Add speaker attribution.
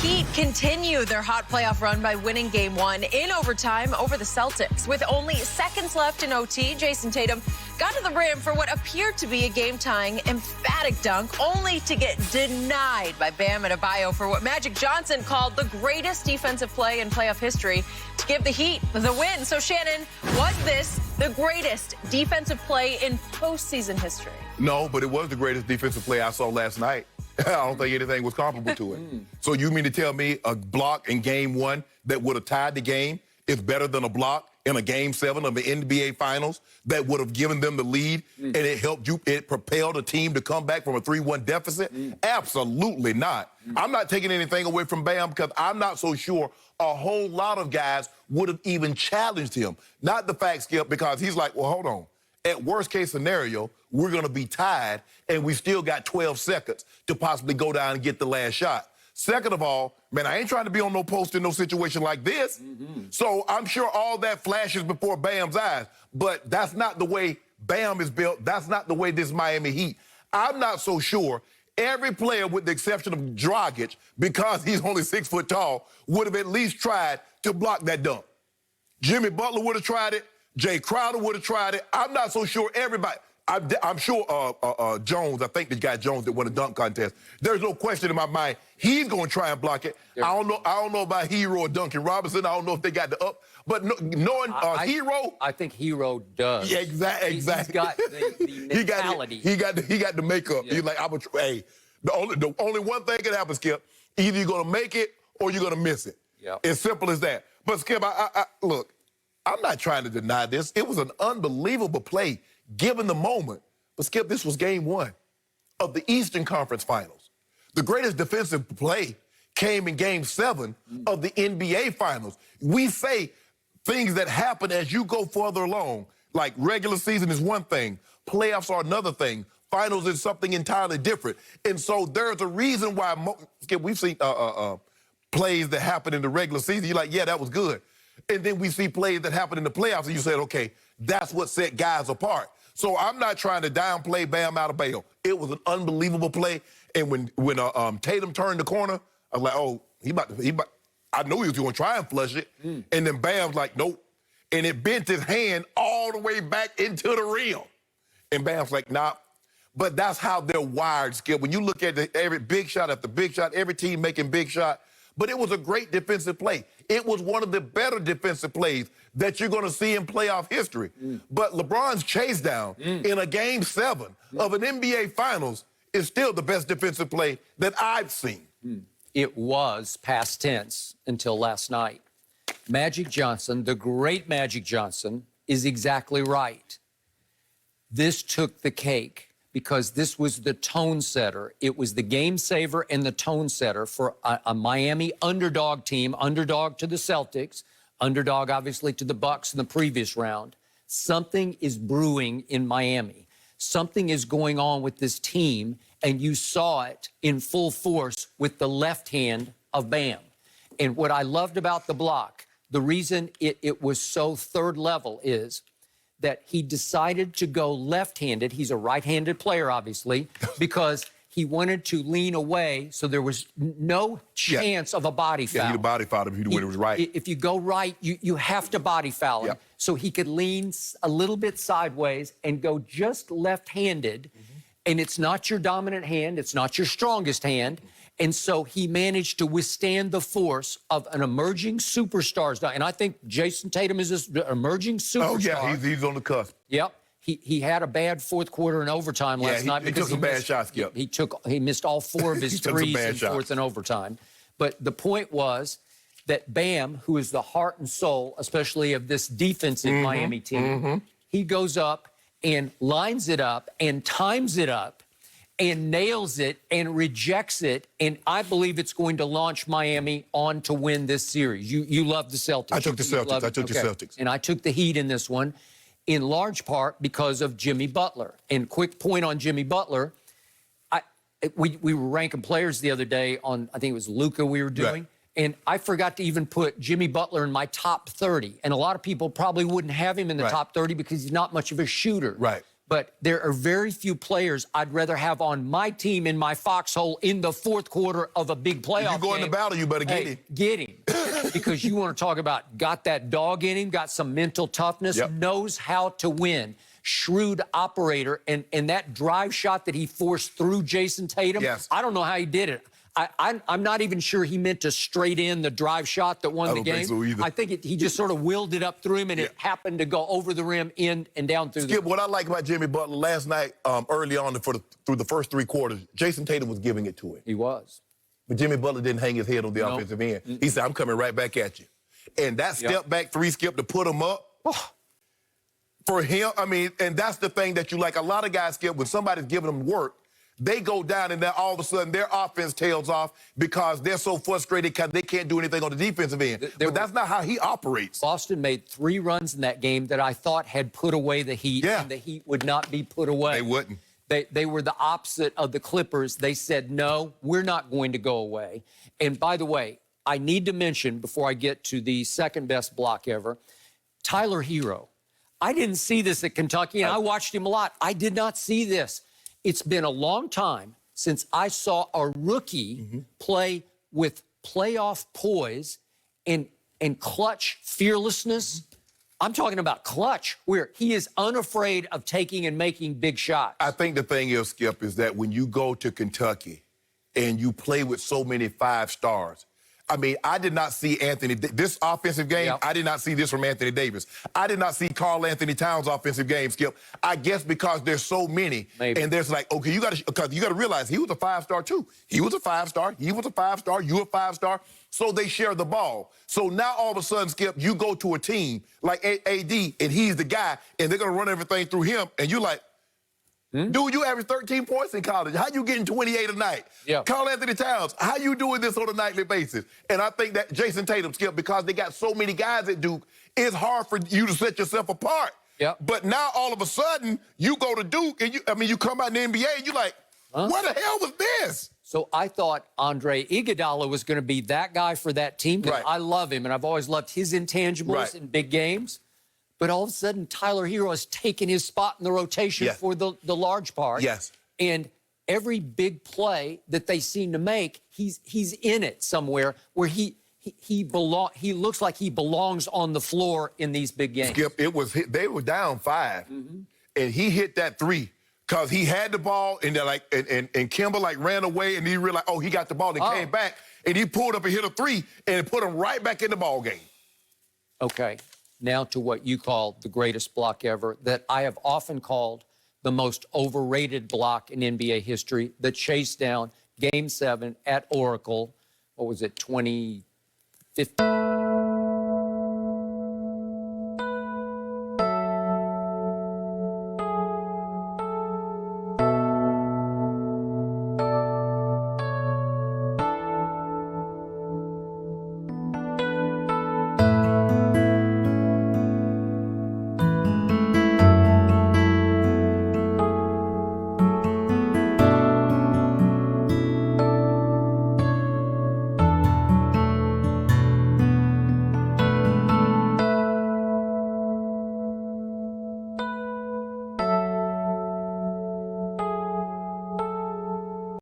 Speaker 1: Heat continue their hot playoff run by winning Game 1 in overtime over the Celtics. With only seconds left in OT, Jason Tatum got to the rim for what appeared to be a game-tying emphatic dunk, only to get denied by Bam Adebayo for what Magic Johnson called the greatest defensive play in playoff history to give the Heat the win. So, Shannon, was this the greatest defensive play in postseason history?
Speaker 2: No, but it was the greatest defensive play I saw last night. I don't think anything was comparable to it. So you mean to tell me a block in Game 1 that would have tied the game is better than a block in a Game 7 of the NBA Finals that would have given them the lead and it propelled a team to come back from a 3-1 deficit? Absolutely not. I'm not taking anything away from Bam because I'm not so sure a whole lot of guys would have even challenged him. Not the fact, Skip, because he's like, well, hold on. At worst case scenario, we're going to be tied, and we still got 12 seconds to possibly go down and get the last shot. Second of all, man, I ain't trying to be on no post in no situation like this. So I'm sure all that flashes before Bam's eyes, but that's not the way Bam is built. That's not the way this Miami Heat. I'm not so sure every player, with the exception of Dragic, because he's only 6 foot tall, would have at least tried to block that dunk. Jimmy Butler would have tried it. Jay Crowder would have tried it. I'm not so sure everybody. I'm sure Jones, I think the guy Jones that won the dunk contest, there's no question in my mind he's going to try and block it. Yeah. I don't know about Herro or Duncan Robinson. I don't know if they got the up. But knowing Herro.
Speaker 3: I think Herro does.
Speaker 2: Yeah, exactly.
Speaker 3: He's got the mentality.
Speaker 2: He got the makeup. Yeah. He's like, hey, the only one thing can happen, Skip. Either you're going to make it or you're going to miss it. Yep. As simple as that. But, Skip, look. I'm not trying to deny this. It was an unbelievable play given the moment. But, Skip, this was Game 1 of the Eastern Conference Finals. The greatest defensive play came in Game 7 of the NBA Finals. We say things that happen as you go further along, like regular season is one thing, playoffs are another thing, finals is something entirely different. And so there's a reason why, Skip, we've seen plays that happen in the regular season. You're like, yeah, that was good. And then we see plays that happen in the playoffs, and you said, okay, that's what set guys apart. So I'm not trying to downplay Bam Adebayo. It was an unbelievable play. And when Tatum turned the corner, I was like, oh, I knew he was going to try and flush it. And then Bam's like, nope. And it bent his hand all the way back into the rim. And Bam's like, nah. But that's how they're wired, Skip. When you look at every big shot after big shot, every team making big shot, but it was a great defensive play. It was one of the better defensive plays that you're going to see in playoff history. But LeBron's chase down in a Game 7 of an NBA Finals is still the best defensive play that I've seen.
Speaker 3: It was past tense until last night. Magic Johnson, the great Magic Johnson, is exactly right. This took the cake, because this was the tone setter. It was the game saver and the tone setter for a Miami underdog team, underdog to the Celtics, underdog obviously to the Bucks in the previous round. Something is brewing in Miami. Something is going on with this team, and you saw it in full force with the left hand of Bam. And what I loved about the block, the reason it was so third level is that he decided to go left-handed. He's a right-handed player, obviously, because he wanted to lean away, so there was no chance of a body foul.
Speaker 2: Yeah, he'd have body fouled him when it was right.
Speaker 3: If you go right, you have to body foul him. So he could lean a little bit sideways and go just left-handed, and it's not your dominant hand, it's not your strongest hand, and so he managed to withstand the force of an emerging superstar. And I think Jason Tatum is an emerging superstar.
Speaker 2: Oh, yeah, he's on the cusp.
Speaker 3: Yep. He had a bad fourth quarter in overtime last night.
Speaker 2: He took some bad shots, Skip.
Speaker 3: He missed all 4 of his threes in fourth and overtime. But the point was that Bam, who is the heart and soul, especially of this defensive Miami team, he goes up and lines it up and times it up and nails it and rejects it, and I believe it's going to launch Miami on to win this series. You love the Celtics.
Speaker 2: I took the Celtics. I took the Celtics.
Speaker 3: And I took the Heat in this one, in large part because of Jimmy Butler. And quick point on Jimmy Butler, we were ranking players the other day on, I think it was Luka we were doing, and I forgot to even put Jimmy Butler in my top 30. And a lot of people probably wouldn't have him in the top 30 because he's not much of a shooter.
Speaker 2: Right.
Speaker 3: But there are very few players I'd rather have on my team in my foxhole in the fourth quarter of a big playoff game.
Speaker 2: You go in the battle, you better get him.
Speaker 3: Get him. Because you want to talk about got that dog in him, got some mental toughness, knows how to win. Shrewd operator, and that drive shot that he forced through Jason Tatum, I don't know how he did it. I'm not even sure he meant to straight in the drive shot that won the game.
Speaker 2: I don't think so either.
Speaker 3: I think he just sort of willed it up through him, and it happened to go over the rim, in and down through
Speaker 2: Skip, what I like about Jimmy Butler last night, early on through the first three quarters, Jason Tatum was giving it to him.
Speaker 3: He was.
Speaker 2: But Jimmy Butler didn't hang his head on the offensive end. He said, I'm coming right back at you. And that step back three, Skip, to put him up, for him, I mean, and that's the thing that you like. A lot of guys, Skip, when somebody's giving them work, they go down and then all of a sudden their offense tails off because they're so frustrated because they can't do anything on the defensive end. But that's not how he operates.
Speaker 3: Boston made 3 runs in that game that I thought had put away the Heat, and the Heat would not be put away.
Speaker 2: They wouldn't.
Speaker 3: They were the opposite of the Clippers. They said, no, we're not going to go away. And by the way, I need to mention, before I get to the second best block ever, Tyler Herro. I didn't see this at Kentucky, and I watched him a lot. I did not see this. It's been a long time since I saw a rookie play with playoff poise and clutch fearlessness. I'm talking about clutch, where he is unafraid of taking and making big shots.
Speaker 2: I think the thing is, Skip, is that when you go to Kentucky and you play with so many 5 stars, I mean, I did not see this offensive game, I did not see this from Anthony Davis. I did not see Karl Anthony Towns' offensive game, Skip. I guess because there's so many. And there's like, okay, you got to realize he was a 5-star too. He was a 5-star. He was a 5-star. You a 5-star. So they share the ball. So now all of a sudden, Skip, you go to a team like AD, and he's the guy, and they're going to run everything through him, and you're like, dude, you average 13 points in college. How you getting 28 a night? Karl Anthony Towns, how you doing this on a nightly basis? And I think that Jason Tatum, Skip, because they got so many guys at Duke, it's hard for you to set yourself apart. But now all of a sudden, you go to Duke, and you come out in the NBA, and you're like, what the hell was this?
Speaker 3: So I thought Andre Iguodala was going to be that guy for that team. I love him, and I've always loved his intangibles in big games. But all of a sudden, Tyler Herro has taken his spot in the rotation for the large part. And every big play that they seem to make, he's in it somewhere where he looks like he belongs on the floor in these big games.
Speaker 2: Skip, they were down 5, and he hit that 3 because he had the ball, and and Kimber ran away, and he realized, oh, he got the ball, and came back, and he pulled up and hit a 3, and it put him right back in the ball game.
Speaker 3: Okay. Now to what you call the greatest block ever, that I have often called the most overrated block in NBA history, the chase down Game 7 at Oracle. What was it, 2015?